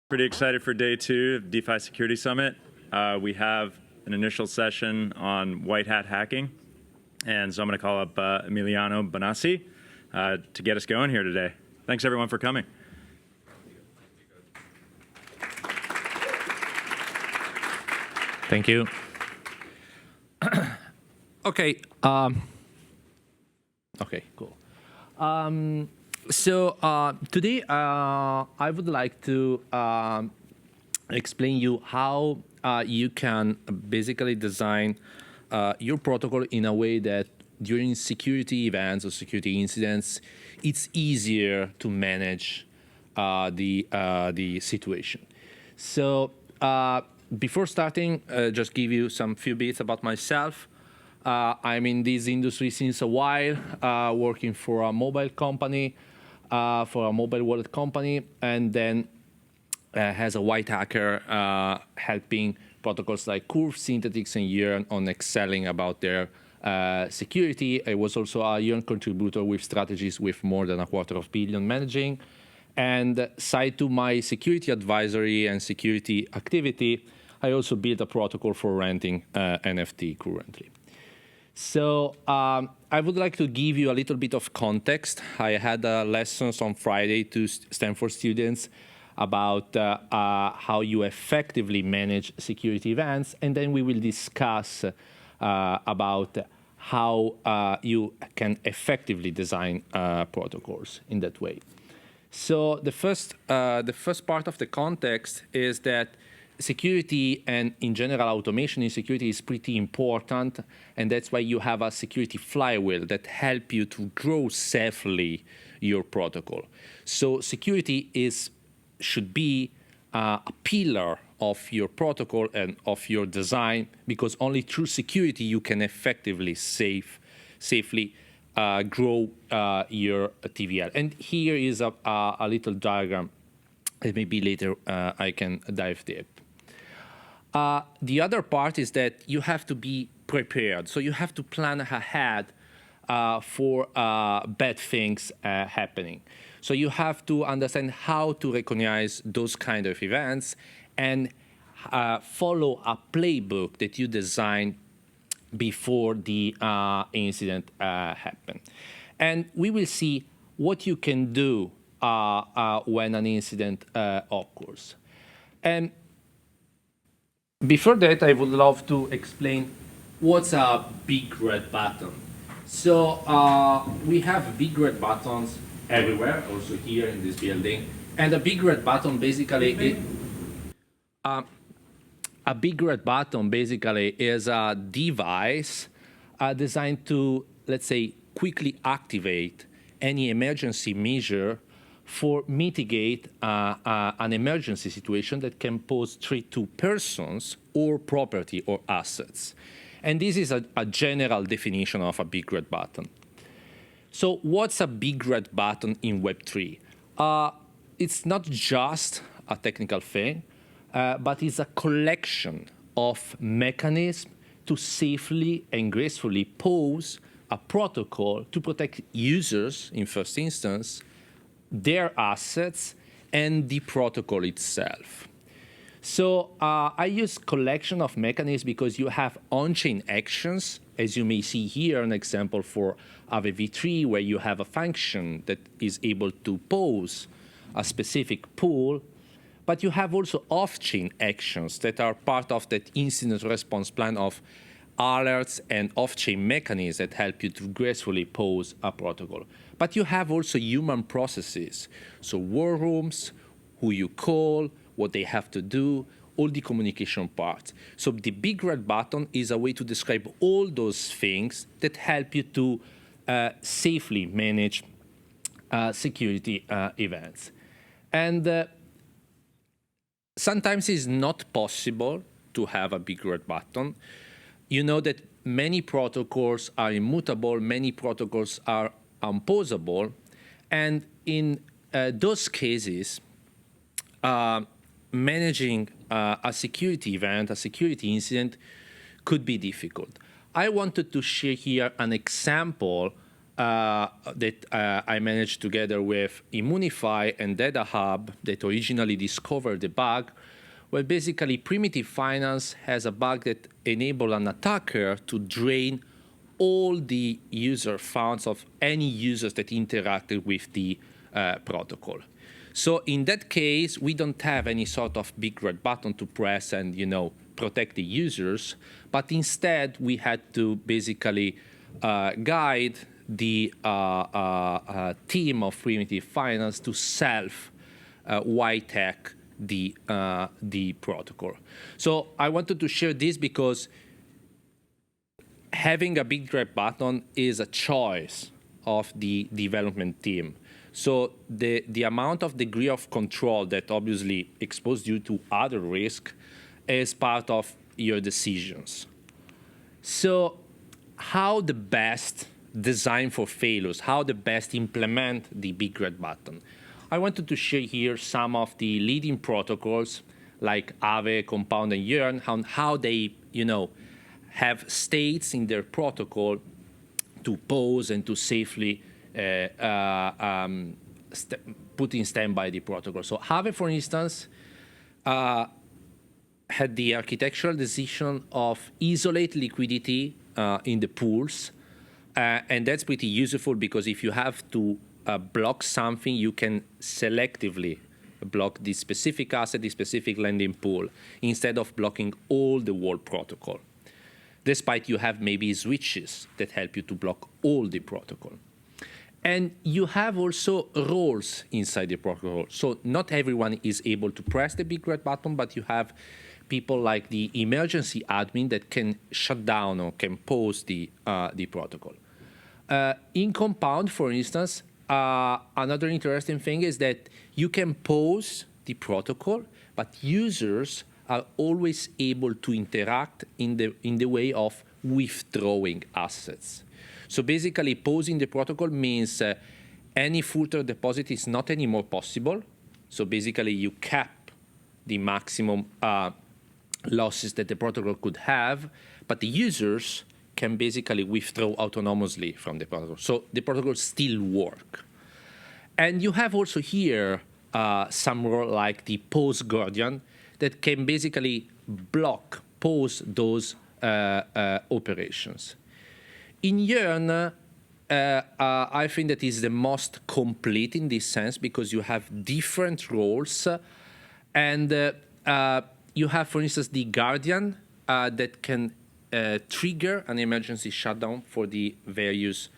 Pretty excited for day 2 of DeFi Security Summit. We have an initial session on white hat hacking. And so I'm going to call up Emiliano Bonassi to get us going here today. Thanks everyone for coming. Thank you. Okay. Okay, cool. Today I would like to explain you how you can basically design your protocol in a way that during security events or security incidents, it's easier to manage the situation. So before starting, just give you some few bits about myself. I'm in this industry since a while, working for a mobile company, for a mobile wallet company, and then as a white hacker, helping protocols like Curve, Synthetix, and Yearn on excelling about their security. I was also a Yearn contributor with strategies with more than $250 million managing. And side to my security advisory and security activity, I also built a protocol for renting NFT currently. So I would like to give you a little bit of context. I had lessons on Friday to Stanford students about how you effectively manage security events, and then we will discuss about how you can effectively design protocols in that way. So the first part of the context is that security and in general automation in security is pretty important, and that's why you have a security flywheel that help you to grow safely your protocol. So security should be a pillar of your protocol and of your design, because only through security you can effectively safely grow your TVL. And here is a little diagram that maybe later I can dive deep. The other part is that you have to be prepared. So you have to plan ahead for bad things happening. So you have to understand how to recognize those kind of events and follow a playbook that you design before the incident happen. And we will see what you can do when an incident occurs. And before that, I would love to explain what's a big red button. So we have big red buttons everywhere, also here in this building. And a big red button basically is a device designed to, let's say, quickly activate any emergency measure for mitigate an emergency situation that can pose threat to persons or property or assets. And this is a general definition of a big red button. So what's a big red button in Web3? It's not just a technical thing, but it's a collection of mechanisms to safely and gracefully pose a protocol to protect users, in first instance, their assets, and the protocol itself. So I use collection of mechanisms because you have on-chain actions, as you may see here, an example for Aave v3, where you have a function that is able to pose a specific pool, but you have also off-chain actions that are part of that incident response plan of alerts and off-chain mechanisms that help you to gracefully pose a protocol. But you have also human processes, so war rooms, who you call, what they have to do, all the communication parts. So the big red button is a way to describe all those things that help you to safely manage security events. And sometimes it's not possible to have a big red button. You know that many protocols are immutable, many protocols are unposable, and in those cases, managing a security event, a security incident, could be difficult. I wanted to share here an example I managed together with Immunify and Data Hub that originally discovered the bug. Well, basically, primitive finance has a bug that enables an attacker to drain all the user funds of any users that interacted with the protocol. So in that case, we don't have any sort of big red button to press and, protect the users, but instead we had to basically guide the team of primitive finance to white hack the protocol. So I wanted to share this because having a big red button is a choice of the development team. So the amount of degree of control that obviously exposed you to other risk is part of your decisions. So how the best design for failures, how the best implement the big red button? I wanted to share here some of the leading protocols like Aave, Compound, and Yearn, on how they, have states in their protocol to pause and to safely put in standby the protocol. So Aave, for instance, had the architectural decision of isolate liquidity in the pools. And that's pretty useful because if you have to block something, you can selectively block the specific asset, the specific lending pool, instead of blocking all the whole protocol. Despite you have maybe switches that help you to block all the protocol. And you have also roles inside the protocol. So not everyone is able to press the big red button, but you have people like the emergency admin that can shut down or can pause the protocol. In Compound, for instance, another interesting thing is that you can pause the protocol, but users are always able to interact in the way of withdrawing assets. So basically, pausing the protocol means any further deposit is not anymore possible. So basically, you cap the maximum losses that the protocol could have, but the users can basically withdraw autonomously from the protocol. So the protocol still works. And you have also here some role like the pause guardian that can basically pause those operations. In Yearn, I think that is the most complete in this sense because you have different roles. And you have, for instance, the guardian that can trigger an emergency shutdown for the various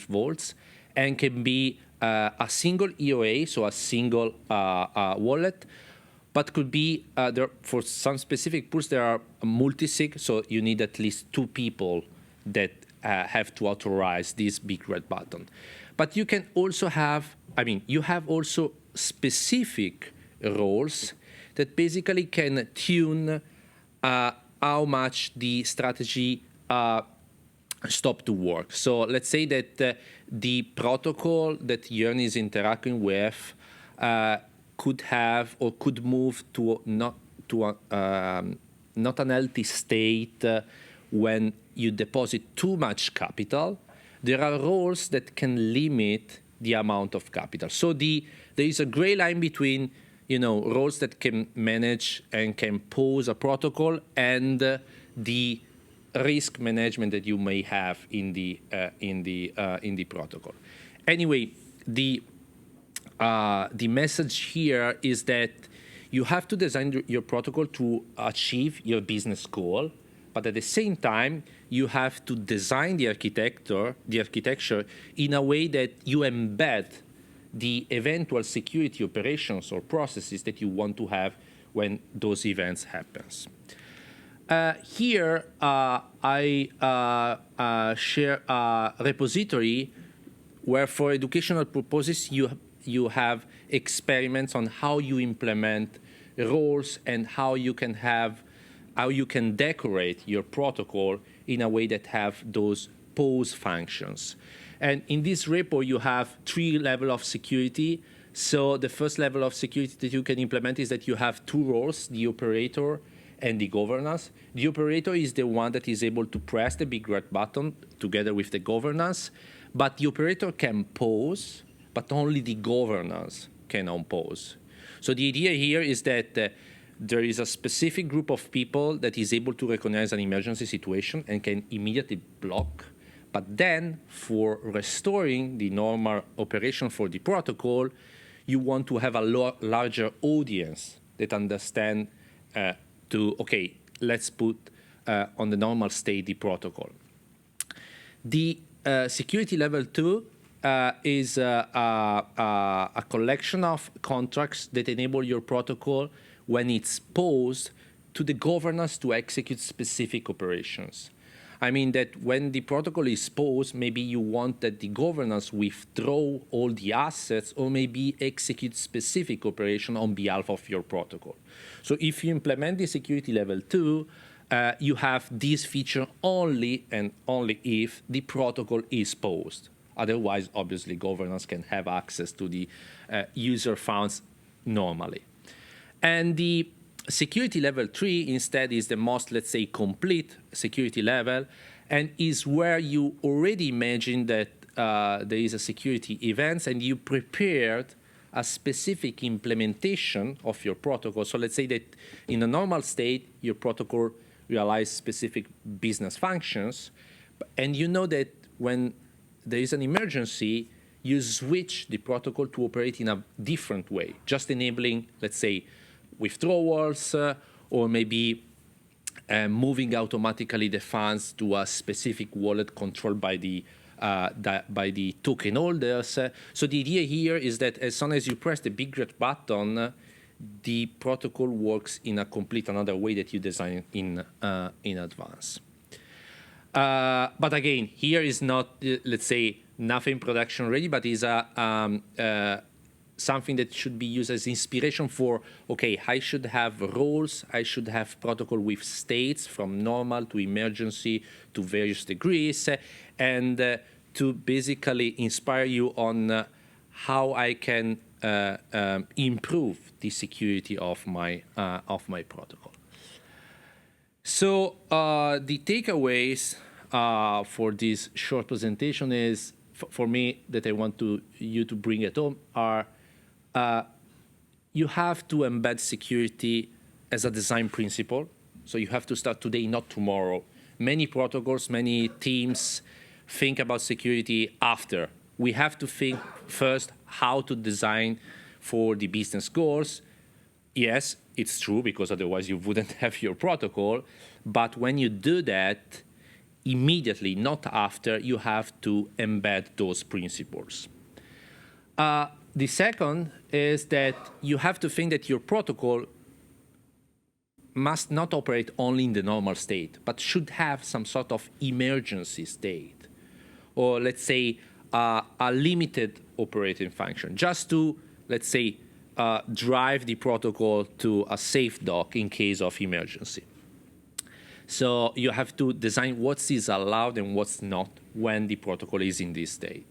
vaults and can be a single EOA, so a single wallet, but could be, for some specific pools, there are multi-sig, so you need at least 2 people that have to authorize this big red button. But you can also have, you have also specific roles that basically can tune how much the strategy stop to work. So let's say that the protocol that Yearn is interacting with could have or could move to not an healthy state when you deposit too much capital. There are roles that can limit the amount of capital. So there is a gray line between roles that can manage and can pose a protocol and the risk management that you may have in the protocol. Anyway, the message here is that you have to design your protocol to achieve your business goal, but at the same time, you have to design the architecture in a way that you embed the eventual security operations or processes that you want to have when those events happens. Here, I share a repository where for educational purposes, you have experiments on how you implement roles and how you can decorate your protocol in a way that have those pause functions. And in this repo, you have 3 levels of security. So the first level of security that you can implement is that you have 2 roles, the operator and the governance. The operator is the one that is able to press the big red button together with the governance, But the operator can pause, but only the governance can unpause. So the idea here is that there is a specific group of people that is able to recognize an emergency situation and can immediately block. But then for restoring the normal operation for the protocol, you want to have a larger audience that understand okay, let's put on the normal state the protocol. The security level 2 is a collection of contracts that enable your protocol when it's paused to the governance to execute specific operations. I mean that when the protocol is paused, maybe you want that the governance withdraw all the assets or maybe execute specific operation on behalf of your protocol. So if you implement the security level 2, you have this feature only and only if the protocol is paused. Otherwise, obviously, governance can have access to the user funds normally. And the security level 3 instead is the most, let's say, complete security level and is where you already imagine that there is a security event and you prepared a specific implementation of your protocol. So let's say that in a normal state, your protocol realizes specific business functions, and you know that when there is an emergency, you switch the protocol to operate in a different way, just enabling, let's say, withdrawals or maybe moving automatically the funds to a specific wallet controlled by the token holders. So the idea here is that as soon as you press the big red button, the protocol works in a complete another way that you design in advance. But again, here is not, let's say, nothing production ready, but is something that should be used as inspiration for, okay, I should have roles, I should have protocol with states from normal to emergency to various degrees, and to basically inspire you on how I can improve the security of my protocol. So the takeaways for this short presentation is, for me, that I want you to bring at home are, you have to embed security as a design principle. So you have to start today, not tomorrow. Many protocols, many teams think about security after. We have to think first how to design for the business goals. Yes, it's true, because otherwise you wouldn't have your protocol. But when you do that, immediately, not after, you have to embed those principles. The second is that you have to think that your protocol must not operate only in the normal state, but should have some sort of emergency state, or let's say a limited operating function, just to, let's say, drive the protocol to a safe dock in case of emergency. So you have to design what is allowed and what's not when the protocol is in this state.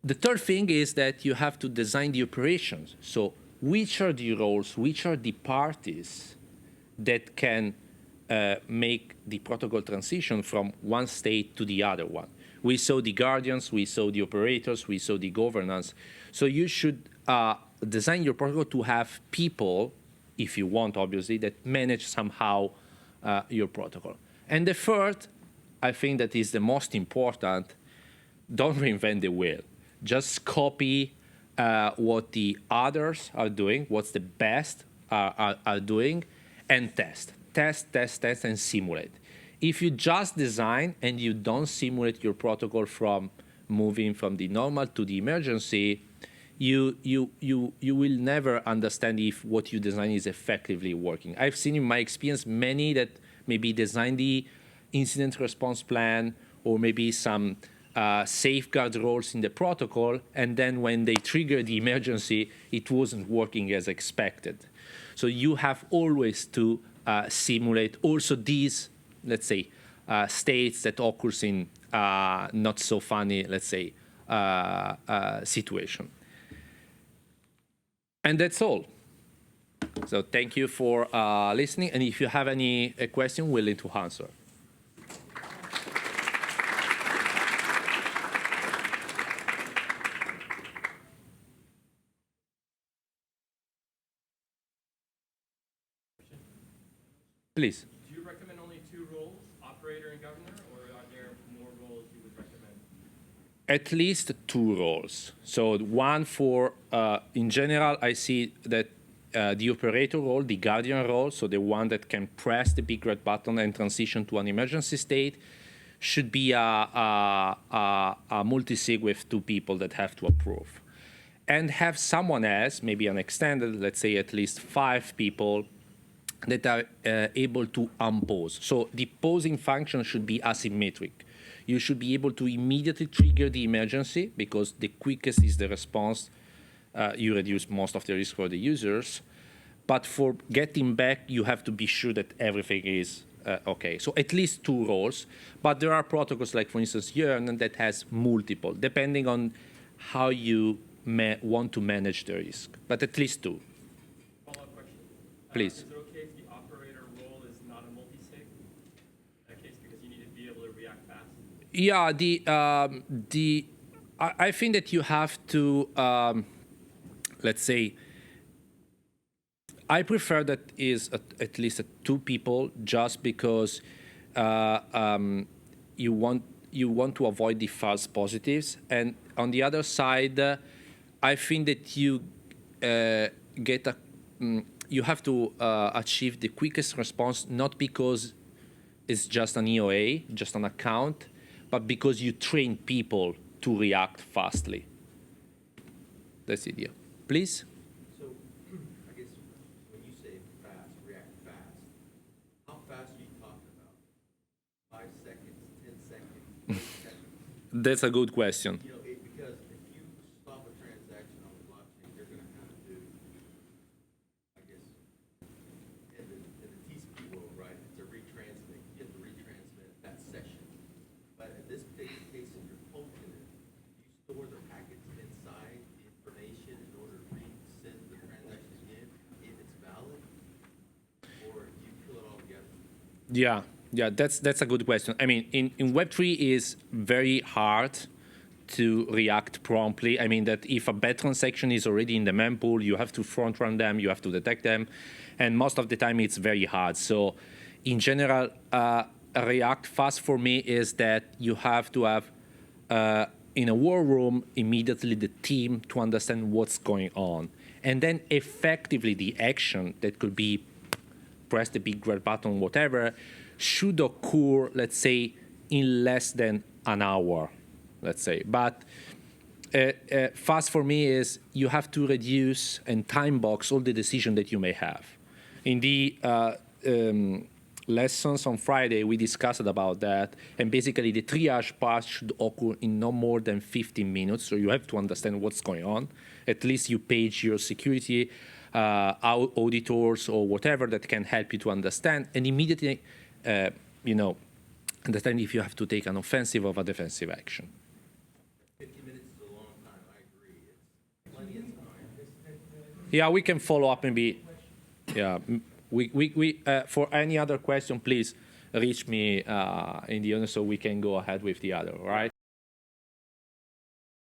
The third thing is that you have to design the operations. So which are the roles, which are the parties that can make the protocol transition from one state to the other one. We saw the guardians, we saw the operators, we saw the governance. So you should design your protocol to have people, if you want, obviously, that manage somehow your protocol. And the third, I think that is the most important, don't reinvent the wheel. Just copy what the others are doing, what's the best are doing, and test. Test, and simulate. If you just design and you don't simulate your protocol from moving from the normal to the emergency, you will never understand if what you design is effectively working. I've seen in my experience many that maybe design the incident response plan or maybe some safeguard roles in the protocol, and then when they trigger the emergency, it wasn't working as expected. So you have always to simulate also these, let's say, states that occurs in not so funny, let's say, situation. And that's all. So thank you for listening. And if you have any question, willing to answer. Please. Do you recommend only two roles, operator and governor, or are there more roles you would recommend? At least two roles. So one for, in general, I see that the operator role, the guardian role, so the one that can press the big red button and transition to an emergency state, should be a multi-sig with two people that have to approve. And have someone else, maybe an extended, let's say at least 5 people, that are able to unpause. So the pausing function should be asymmetric. You should be able to immediately trigger the emergency because the quickest is the response. You reduce most of the risk for the users. But for getting back, you have to be sure that everything is okay. So at least 2 roles. But there are protocols like, for instance, Yearn that has multiple, depending on how you want to manage the risk. But at least 2. Follow-up question. Please. Is it okay if the operator role is not a multi-sig? In that case, because you need to be able to react fast? Yeah, I think that you have to, let's say, I prefer that is at least 2 people, just because you want to avoid the false positives. And on the other side, I think that you you have to achieve the quickest response, not because it's just an EOA, just an account, but because you train people to react fastly. That's the idea. Please? So, I guess when you say fast, react fast, how fast are you talking about? 5 seconds, 10 seconds, 20 seconds? That's a good question. You know, because if you stop a transaction on the blockchain, you're going to have to, I guess, in the TCP world, right, to retransmit, you have to retransmit that session. But in this particular case, if you're posting it, you store the packets inside the information in order to resend the transaction again if it's valid, or you kill it all together? Yeah, that's a good question. I mean, in Web3 is very hard to react promptly. I mean that if a bad transaction is already in the mempool, you have to front run them, you have to detect them, and most of the time it's very hard. So in general, react fast for me is that you have to have in a war room immediately the team to understand what's going on, and then effectively the action that could be press the big red button, whatever, should occur, let's say, in less than an hour, let's say. But fast for me is you have to reduce and time box all the decision that you may have. In the lessons on Friday, we discussed about that, and basically the triage part should occur in no more than 15 minutes, so you have to understand what's going on. At least you page your security auditors or whatever that can help you to understand, and immediately, understand if you have to take an offensive or a defensive action. 50 minutes is a long time, I agree. It's plenty of time. Yeah, we can follow up maybe. Yeah, we for any other question, please reach me in the owner so we can go ahead with the other, all right?